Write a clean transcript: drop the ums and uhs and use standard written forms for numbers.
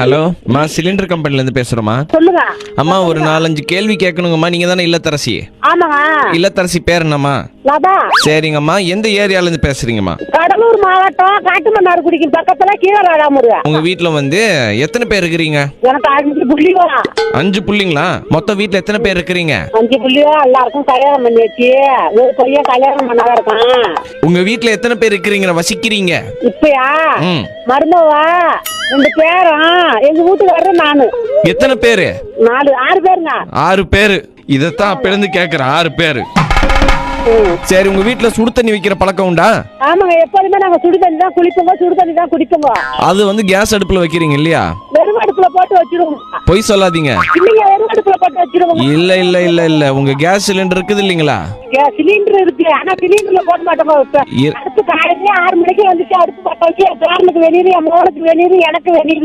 Hello அம்மா, cylinder கம்பெனில இருந்து பேசுறோமா? சொல்லுங்க. அம்மா, ஒரு 4-5 கேள்வி கேட்கணுங்கம்மா. நீங்க தானே இல்லத்தரசி? ஆமாங்க. இல்லத்தரசி பேர் என்னம்மா? லதா. சரிங்கம்மா, எந்த ஏரியால இருந்து பேசுறீங்கம்மா? கடலூர் மாவட்டம் காட்டுமன்னார்குடிக்கு பக்கத்துல கீழராடாமுருக. உங்க வீட்ல வந்து எத்தனை பேர் இருக்கிறீங்க? எனக்கு 5 புள்ளிவா. 5 புள்ளிங்களா? மொத்த வீட்ல எத்தனை பேர் இருக்கிறீங்க? 5 புள்ளிவா. எல்லாருக்கும் கல்யாணம் பண்ணி வச்சு ஒரு பையன் கல்யாணம் பண்ணாதான் இருக்கான். உங்க வீட்ல எத்தனை பேர் இருக்கிறீங்க வசிக்கிறீங்க? இப்பயா ம். மருமவா 2 பேரும் எங்க வீட்டுக்காரரு நானு. எத்தனை பேரு? 6 பேருங்க. 6 பேரு. இதத்தான் அப்ப இருந்து கேக்குறேன். 6 பேரு. சரி, உங்க வீட்ல சுடு தண்ணி வைக்கிற பழக்கம் உண்டா? ஆமாங்க. எப்போதுமே நாங்க சுடு தண்ணி தான் குளிப்போங்க, சுடு தண்ணி தான் குடிப்போங்க. அது வந்து கேஸ் அடுப்புல வைக்கிறீங்க இல்லையா? வெறும் அடுப்புல போட்டு வச்சிருவோம். பொய் சொல்லாதீங்க. இல்லைங்க, வெறும் அடுப்புல போட்டு வச்சிருவோம். இல்ல இல்ல இல்ல இல்ல உங்க கேஸ் சிலிண்டர் இருக்குது இல்லீங்களா? சிலிண்டர் இருக்கு, ஆனா சிலிண்டர்ல போட மாட்டோங்க. அடுப்பு காலையில 6 மணிக்கு வந்துச்சு, அடுப்பு பத்த வச்சு என் பேரனுக்கு வெளியே, என் மோனுக்கு வெளியே, எனக்கு வெளியே.